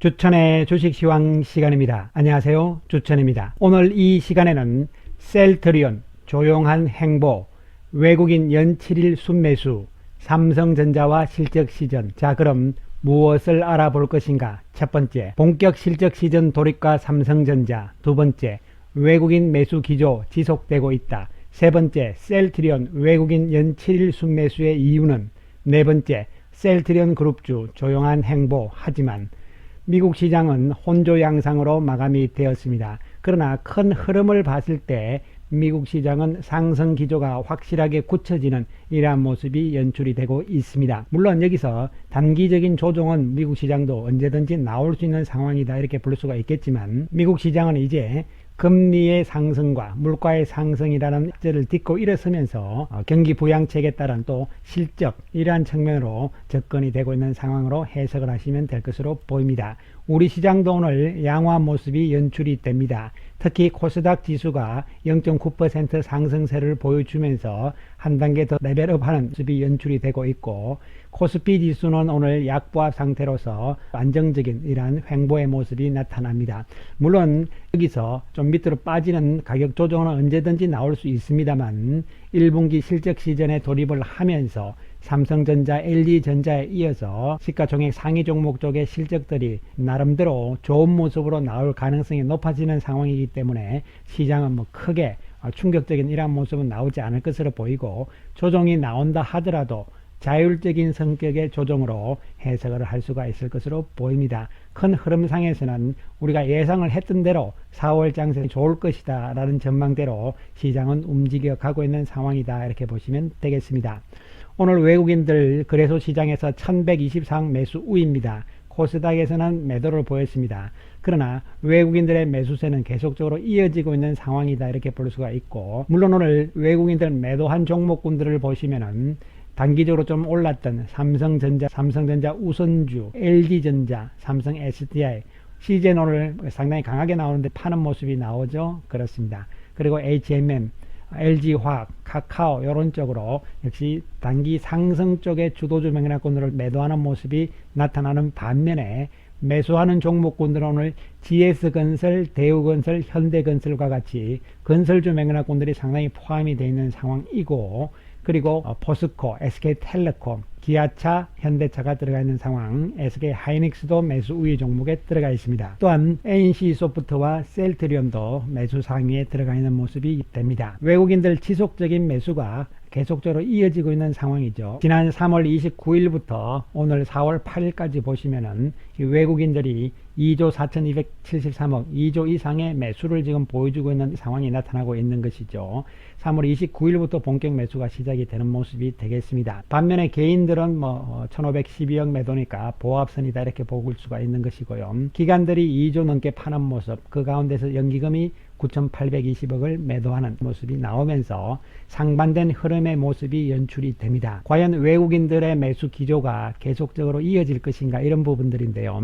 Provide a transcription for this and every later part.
주천의 주식시황 시간입니다. 안녕하세요. 주천입니다. 오늘 이 시간에는 셀트리온, 조용한 행보, 외국인 연 7일 순매수, 삼성전자와 실적 시전. 자, 그럼 무엇을 알아볼 것인가? 첫 번째, 본격 실적 시전 돌입과 삼성전자. 두 번째, 외국인 매수 기조 지속되고 있다. 세 번째, 셀트리온 외국인 연 7일 순매수의 이유는? 네 번째, 셀트리온 그룹주 조용한 행보. 하지만 미국 시장은 혼조 양상으로 마감이 되었습니다. 그러나 큰 흐름을 봤을 때 미국 시장은 상승 기조가 확실하게 굳혀지는 이러한 모습이 연출이 되고 있습니다. 물론 여기서 단기적인 조정은 미국 시장도 언제든지 나올 수 있는 상황이다 이렇게 볼 수가 있겠지만, 미국 시장은 이제 금리의 상승과 물가의 상승이라는 절을 딛고 일어서면서 경기 부양책에 따른 또 실적, 이러한 측면으로 접근이 되고 있는 상황으로 해석을 하시면 될 것으로 보입니다. 우리 시장도 오늘 양화 모습이 연출이 됩니다. 특히 코스닥 지수가 0.9% 상승세를 보여주면서 한 단계 더 레벨업하는 모습이 연출이 되고 있고, 코스피 지수는 오늘 약보합 상태로서 안정적인 이러한 횡보의 모습이 나타납니다. 물론 여기서 좀 밑으로 빠지는 가격 조정은 언제든지 나올 수 있습니다만, 1분기 실적 시즌에 돌입을 하면서 삼성전자, LG전자에 이어서 시가총액 상위 종목 쪽의 실적들이 나름대로 좋은 모습으로 나올 가능성이 높아지는 상황이기 때문에 시장은 크게 충격적인 이러한 모습은 나오지 않을 것으로 보이고, 조정이 나온다 하더라도 자율적인 성격의 조정으로 해석을 할 수가 있을 것으로 보입니다. 큰 흐름상에서는 우리가 예상을 했던 대로 4월 장세가 좋을 것이다 라는 전망대로 시장은 움직여 가고 있는 상황이다 이렇게 보시면 되겠습니다. 오늘 외국인들 거래소 시장에서 1124억 매수 우입니다. 코스닥에서는 매도를 보였습니다. 그러나 외국인들의 매수세는 계속적으로 이어지고 있는 상황이다 이렇게 볼 수가 있고, 물론 오늘 외국인들 매도한 종목군들을 보시면은 단기적으로 좀 올랐던 삼성전자 우선주, LG전자, 삼성 SDI, CJ는 오늘 상당히 강하게 나오는데 파는 모습이 나오죠. 그렇습니다. 그리고 HMM, LG화학, 카카오 이런 쪽으로 역시 단기 상승 쪽의 주도주 명락군들을 매도하는 모습이 나타나는 반면에, 매수하는 종목군들은 오늘 GS건설, 대우건설, 현대건설과 같이 건설주 명락군들이 상당히 포함이 되어 있는 상황이고, 그리고 포스코, SK텔레콤, 기아차, 현대차가 들어가 있는 상황, SK하이닉스도 매수 우위 종목에 들어가 있습니다. 또한 NC소프트와 셀트리온도 매수 상위에 들어가 있는 모습이 됩니다. 외국인들 지속적인 매수가 계속적으로 이어지고 있는 상황이죠. 지난 3월 29일부터 오늘 4월 8일까지 보시면은 외국인들이 2조 4273억, 2조 이상의 매수를 지금 보여주고 있는 상황이 나타나고 있는 것이죠. 3월 29일부터 본격 매수가 시작이 되는 모습이 되겠습니다. 반면에 개인들은 1512억 매도니까 보합선이다 이렇게 볼 수가 있는 것이고요. 기관들이 2조 넘게 파는 모습, 그 가운데서 연기금이 9,820억을 매도하는 모습이 나오면서 상반된 흐름의 모습이 연출이 됩니다. 과연 외국인들의 매수 기조가 계속적으로 이어질 것인가, 이런 부분들인데요.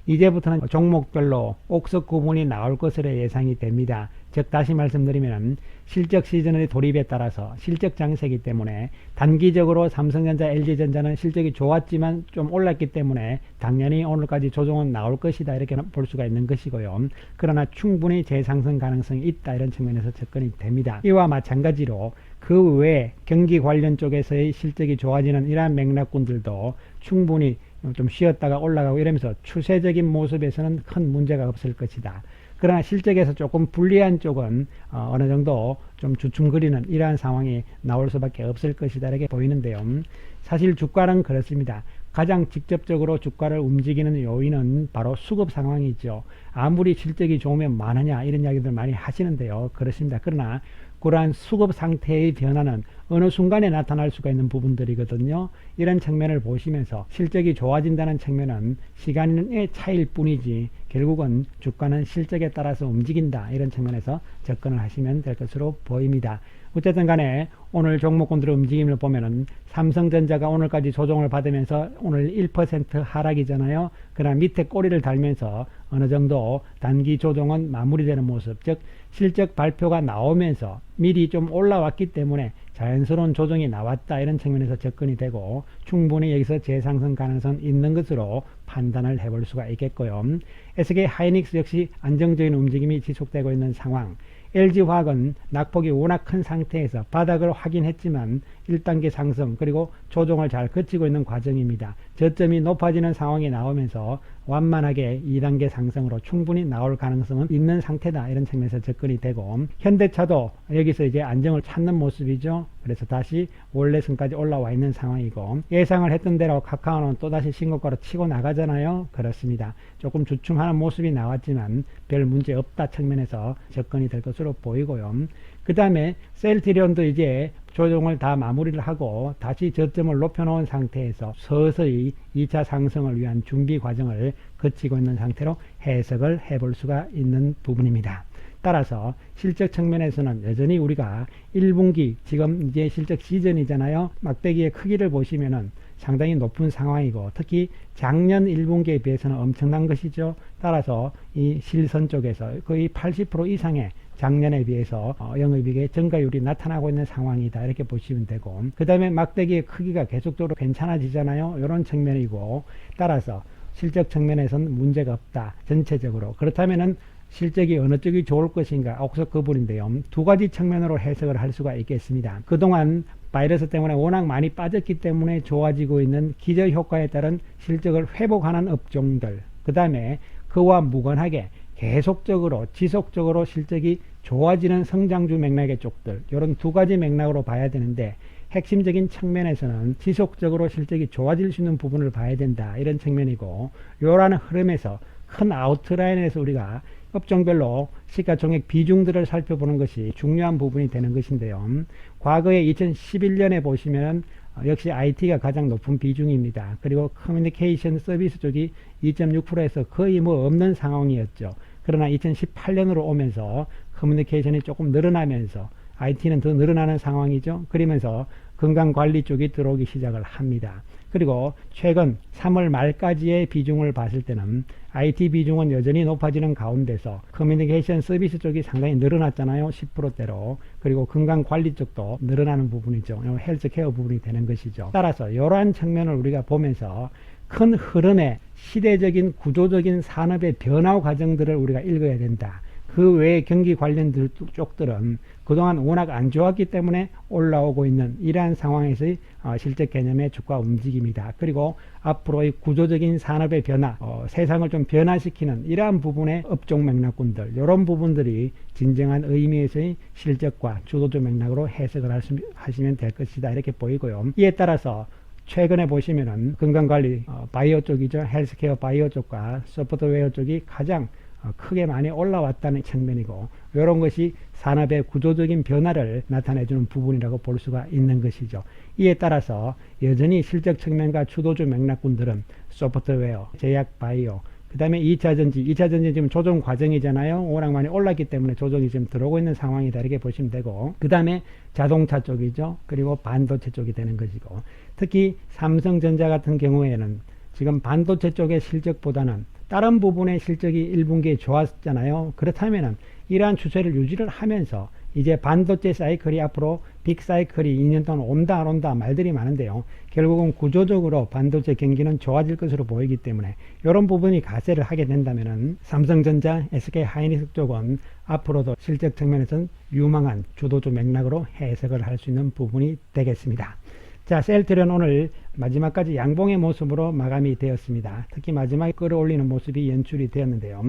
이제부터는 종목별로 옥석 구분이 나올 것으로 예상이 됩니다. 즉 다시 말씀드리면 실적 시즌의 돌입에 따라서 실적 장세이기 때문에 단기적으로 삼성전자, LG전자는 실적이 좋았지만 좀 올랐기 때문에 당연히 오늘까지 조정은 나올 것이다 이렇게 볼 수가 있는 것이고요. 그러나 충분히 재상승 가능성이 있다 이런 측면에서 접근이 됩니다. 이와 마찬가지로 그 외에 경기 관련 쪽에서의 실적이 좋아지는 이러한 맥락군들도 충분히 좀 쉬었다가 올라가고 이러면서 추세적인 모습에서는 큰 문제가 없을 것이다. 그러나 실적에서 조금 불리한 쪽은 어느 정도 좀 주춤거리는 이러한 상황이 나올 수밖에 없을 것이다 이렇게 보이는데요. 사실 주가는 그렇습니다. 가장 직접적으로 주가를 움직이는 요인은 바로 수급 상황이죠. 아무리 실적이 좋으면 많으냐 이런 이야기들 많이 하시는데요. 그렇습니다. 그러나 그러한 수급 상태의 변화는 어느 순간에 나타날 수가 있는 부분들이거든요. 이런 측면을 보시면서 실적이 좋아진다는 측면은 시간의 차이일 뿐이지 결국은 주가는 실적에 따라서 움직인다 이런 측면에서 접근을 하시면 될 것으로 보입니다. 어쨌든 간에 오늘 종목군들의 움직임을 보면은 삼성전자가 오늘까지 조정을 받으면서 오늘 1% 하락이잖아요. 그러나 밑에 꼬리를 달면서 어느 정도 단기 조정은 마무리되는 모습, 즉 실적 발표가 나오면서 미리 좀 올라왔기 때문에 자연스러운 조정이 나왔다 이런 측면에서 접근이 되고 충분히 여기서 재상승 가능성 있는 것으로 판단을 해볼 수가 있겠고요. SK 하이닉스 역시 안정적인 움직임이 지속되고 있는 상황. LG화학은 낙폭이 워낙 큰 상태에서 바닥을 확인했지만 1단계 상승 그리고 조정을 잘 거치고 있는 과정입니다. 저점이 높아지는 상황이 나오면서 완만하게 2단계 상승으로 충분히 나올 가능성은 있는 상태다 이런 측면에서 접근이 되고 현대차도 여기서 이제 안정을 찾는 모습이죠. 그래서 다시 원래 선까지 올라와 있는 상황이고 예상을 했던 대로 카카오는 또다시 신고가로 치고 나가잖아요. 그렇습니다. 조금 주춤하는 모습이 나왔지만 별 문제 없다 측면에서 접근이 될 것으로 보이고요. 그 다음에 셀트리온도 이제 조정을 다 마무리를 하고 다시 저점을 높여놓은 상태에서 서서히 2차 상승을 위한 준비 과정을 거치고 있는 상태로 해석을 해볼 수가 있는 부분입니다. 따라서 실적 측면에서는 여전히 우리가 1분기 지금 이제 실적 시즌이잖아요. 막대기의 크기를 보시면은 상당히 높은 상황이고 특히 작년 1분기에 비해서는 엄청난 것이죠. 따라서 이 실선 쪽에서 거의 80% 이상의 작년에 비해서 영업이익의 증가율이 나타나고 있는 상황이다 이렇게 보시면 되고 그 다음에 막대기의 크기가 계속적으로 괜찮아지잖아요. 이런 측면이고 따라서 실적 측면에서는 문제가 없다 전체적으로. 그렇다면은 실적이 어느 쪽이 좋을 것인가 옥석 거부인데요. 두 가지 측면으로 해석을 할 수가 있겠습니다. 그동안 바이러스 때문에 워낙 많이 빠졌기 때문에 좋아지고 있는 기저효과에 따른 실적을 회복하는 업종들, 그 다음에 그와 무관하게 계속적으로 지속적으로 실적이 좋아지는 성장주 맥락의 쪽들, 이런 두 가지 맥락으로 봐야 되는데 핵심적인 측면에서는 지속적으로 실적이 좋아질 수 있는 부분을 봐야 된다 이런 측면이고 요라는 흐름에서 큰 아웃라인에서 우리가 업종별로 시가총액 비중들을 살펴보는 것이 중요한 부분이 되는 것인데요. 과거에 2011년에 보시면 역시 IT가 가장 높은 비중입니다. 그리고 커뮤니케이션 서비스 쪽이 2.6%에서 거의 뭐 없는 상황이었죠. 그러나 2018년으로 오면서 커뮤니케이션이 조금 늘어나면서 IT는 더 늘어나는 상황이죠. 그러면서 건강관리 쪽이 들어오기 시작을 합니다. 그리고 최근 3월 말까지의 비중을 봤을 때는 IT 비중은 여전히 높아지는 가운데서 커뮤니케이션 서비스 쪽이 상당히 늘어났잖아요. 10%대로. 그리고 건강관리 쪽도 늘어나는 부분이죠. 헬스케어 부분이 되는 것이죠. 따라서 이러한 측면을 우리가 보면서 큰 흐름의 시대적인 구조적인 산업의 변화 과정들을 우리가 읽어야 된다. 그 외에 경기 관련 쪽들은 그동안 워낙 안 좋았기 때문에 올라오고 있는 이러한 상황에서의 실적 개념의 주가 움직임이다. 그리고 앞으로의 구조적인 산업의 변화, 세상을 좀 변화시키는 이러한 부분의 업종 맥락군들, 이런 부분들이 진정한 의미에서의 실적과 주도주 맥락으로 해석을 하시면 될 것이다. 이렇게 보이고요. 이에 따라서 최근에 보시면은 건강관리 바이오 쪽이죠. 헬스케어 바이오 쪽과 소프트웨어 쪽이 가장 크게 많이 올라왔다는 측면이고 이런 것이 산업의 구조적인 변화를 나타내주는 부분이라고 볼 수가 있는 것이죠. 이에 따라서 여전히 실적 측면과 주도주 맥락군들은 소프트웨어, 제약 바이오, 그 다음에 2차전지, 2차전지 지금 조정 과정이잖아요. 워낙 많이 올랐기 때문에 조정이 지금 들어오고 있는 상황이다 이렇게 보시면 되고 그 다음에 자동차 쪽이죠. 그리고 반도체 쪽이 되는 것이고 특히 삼성전자 같은 경우에는 지금 반도체 쪽의 실적보다는 다른 부분의 실적이 1분기에 좋았잖아요. 그렇다면 이러한 추세를 유지를 하면서 이제 반도체 사이클이 앞으로 빅 사이클이 2년 동안 온다 안 온다 말들이 많은데요. 결국은 구조적으로 반도체 경기는 좋아질 것으로 보이기 때문에 이런 부분이 가세를 하게 된다면 삼성전자, SK 하이닉스 쪽은 앞으로도 실적 측면에서는 유망한 주도주 맥락으로 해석을 할 수 있는 부분이 되겠습니다. 자, 셀트리온 오늘 마지막까지 양봉의 모습으로 마감이 되었습니다. 특히 마지막에 끌어올리는 모습이 연출이 되었는데요.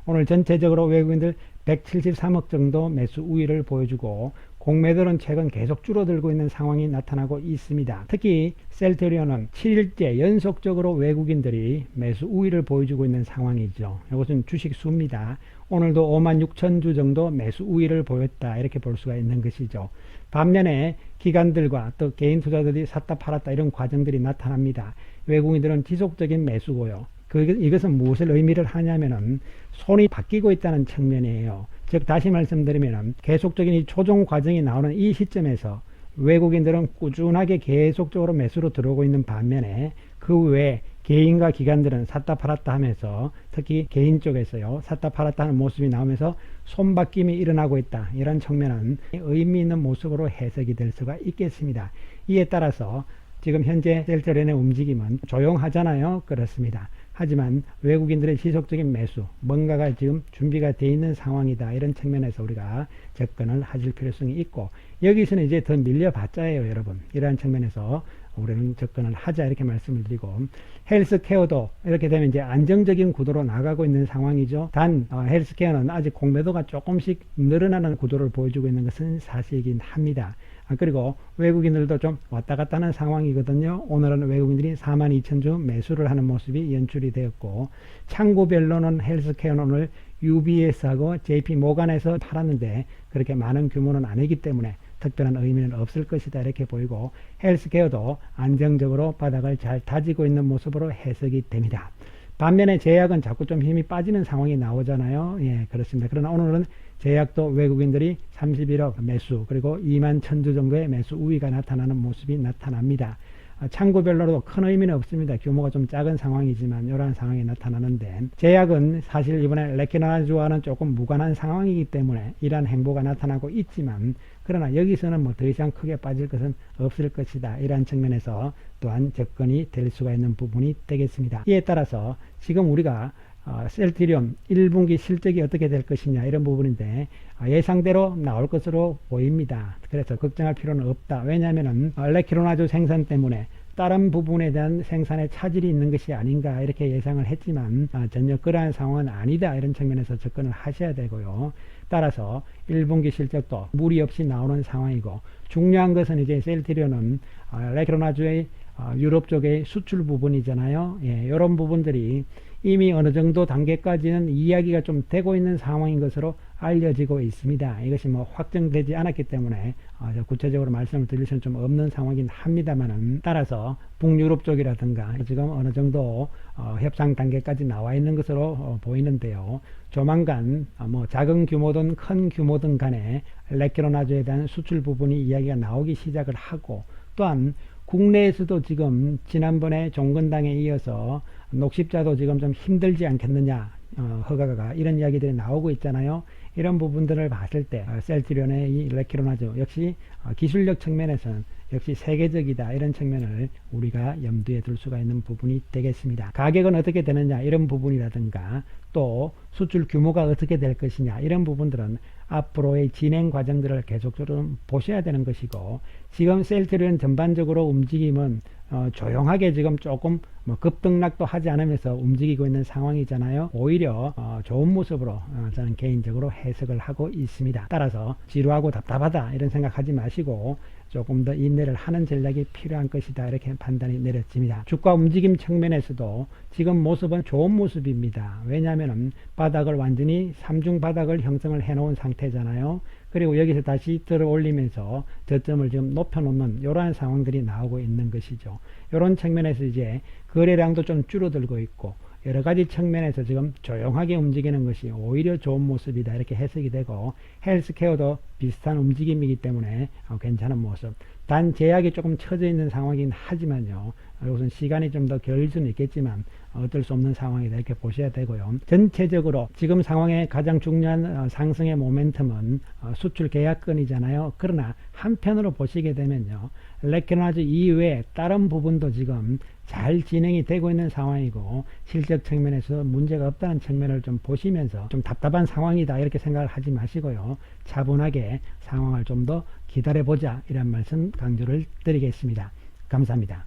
오늘 전체적으로 외국인들 173억 정도 매수 우위를 보여주고 공매도는 최근 계속 줄어들고 있는 상황이 나타나고 있습니다. 특히 셀트리온은 7일째 연속적으로 외국인들이 매수 우위를 보여주고 있는 상황이죠. 이것은 주식 수입니다. 오늘도 56,000주 정도 매수 우위를 보였다 이렇게 볼 수가 있는 것이죠. 반면에 기관들과 또 개인 투자들이 샀다 팔았다 이런 과정들이 나타납니다. 외국인들은 지속적인 매수고요. 이것은 무엇을 의미를 하냐면은 손이 바뀌고 있다는 측면이에요. 즉 다시 말씀드리면 계속적인 이 조정 과정이 나오는 이 시점에서 외국인들은 꾸준하게 계속적으로 매수로 들어오고 있는 반면에 그 외에 개인과 기관들은 샀다 팔았다 하면서 특히 개인 쪽에서요 샀다 팔았다 하는 모습이 나오면서 손바뀜이 일어나고 있다. 이런 측면은 의미 있는 모습으로 해석이 될 수가 있겠습니다. 이에 따라서 지금 현재 셀트리온의 움직임은 조용하잖아요. 그렇습니다. 하지만 외국인들의 지속적인 매수, 뭔가가 지금 준비가 되어 있는 상황이다. 이런 측면에서 우리가 접근을 하실 필요성이 있고, 여기서는 이제 더 밀려봤자예요, 여러분. 이러한 측면에서 우리는 접근을 하자 이렇게 말씀을 드리고, 헬스케어도 이렇게 되면 이제 안정적인 구도로 나가고 있는 상황이죠. 단 헬스케어는 아직 공매도가 조금씩 늘어나는 구도를 보여주고 있는 것은 사실이긴 합니다. 그리고 외국인들도 좀 왔다 갔다 하는 상황이거든요. 오늘은 외국인들이 42,000주 매수를 하는 모습이 연출이 되었고, 창구별로는 헬스케어는 오늘 UBS하고 JP 모간에서 팔았는데 그렇게 많은 규모는 아니기 때문에 특별한 의미는 없을 것이다 이렇게 보이고, 헬스케어도 안정적으로 바닥을 잘 다지고 있는 모습으로 해석이 됩니다. 반면에 제약은 자꾸 좀 힘이 빠지는 상황이 나오잖아요. 예, 그렇습니다. 그러나 오늘은 제약도 외국인들이 31억 매수, 그리고 21,000주 정도의 매수 우위가 나타나는 모습이 나타납니다. 창구별로도 큰 의미는 없습니다. 규모가 좀 작은 상황이지만 이러한 상황이 나타나는데, 제약은 사실 이번에 레키나주와는 조금 무관한 상황이기 때문에 이러한 행보가 나타나고 있지만, 그러나 여기서는 뭐 더 이상 크게 빠질 것은 없을 것이다. 이러한 측면에서 또한 접근이 될 수가 있는 부분이 되겠습니다. 이에 따라서 지금 우리가 셀트리온 1분기 실적이 어떻게 될 것이냐 이런 부분인데, 예상대로 나올 것으로 보입니다. 그래서 걱정할 필요는 없다. 왜냐하면 레키로나주 생산 때문에 다른 부분에 대한 생산에 차질이 있는 것이 아닌가 이렇게 예상을 했지만 전혀 그러한 상황은 아니다. 이런 측면에서 접근을 하셔야 되고요. 따라서 1분기 실적도 무리 없이 나오는 상황이고, 중요한 것은 이제 셀트리온은 레키로나주의 유럽 쪽의 수출 부분이잖아요. 예, 이런 부분들이 이미 어느 정도 단계까지는 이야기가 좀 되고 있는 상황인 것으로 알려지고 있습니다. 이것이 뭐 확정되지 않았기 때문에 구체적으로 말씀을 드릴 수는 좀 없는 상황이긴 합니다만은, 따라서 북유럽 쪽이라든가 지금 어느 정도 협상 단계까지 나와 있는 것으로 보이는데요. 조만간 뭐 작은 규모든 큰 규모든 간에 레키로나주에 대한 수출 부분이 이야기가 나오기 시작을 하고, 또한 국내에서도 지금 지난번에 종건당에 이어서 녹십자도 지금 좀 힘들지 않겠느냐, 허가가 이런 이야기들이 나오고 있잖아요. 이런 부분들을 봤을 때 셀트리온의 이 레키로나주 역시 기술력 측면에서는 역시 세계적이다. 이런 측면을 우리가 염두에 둘 수가 있는 부분이 되겠습니다. 가격은 어떻게 되느냐 이런 부분이라든가, 또 수출 규모가 어떻게 될 것이냐 이런 부분들은 앞으로의 진행 과정들을 계속적으로 보셔야 되는 것이고, 지금 셀트리온 전반적으로 움직임은 조용하게 지금 조금 뭐 급등락도 하지 않으면서 움직이고 있는 상황이잖아요. 오히려 좋은 모습으로 저는 개인적으로 해석을 하고 있습니다. 따라서 지루하고 답답하다 이런 생각하지 마시고 조금 더 인내를 하는 전략이 필요한 것이다 이렇게 판단이 내려집니다. 주가 움직임 측면에서도 지금 모습은 좋은 모습입니다. 왜냐하면 바닥을 완전히 삼중 바닥을 형성을 해 놓은 상태잖아요. 그리고 여기서 다시 들어 올리면서 저점을 지금 높여 놓는 이러한 상황들이 나오고 있는 것이죠. 이런 측면에서 이제 거래량도 좀 줄어들고 있고, 여러 가지 측면에서 지금 조용하게 움직이는 것이 오히려 좋은 모습이다 이렇게 해석이 되고, 헬스케어도 비슷한 움직임이기 때문에 괜찮은 모습. 단 제약이 조금 처져 있는 상황이긴 하지만요, 이것은 시간이 좀 더 걸릴 수는 있겠지만 어쩔 수 없는 상황이다 이렇게 보셔야 되고요. 전체적으로 지금 상황의 가장 중요한 상승의 모멘텀은 수출 계약권이잖아요. 그러나 한편으로 보시게 되면요, 레키로나주 이외에 다른 부분도 지금 잘 진행이 되고 있는 상황이고, 실적 측면에서 문제가 없다는 측면을 좀 보시면서 좀 답답한 상황이다 이렇게 생각을 하지 마시고요, 차분하게 상황을 좀 더 기다려보자 이런 말씀 강조를 드리겠습니다. 감사합니다.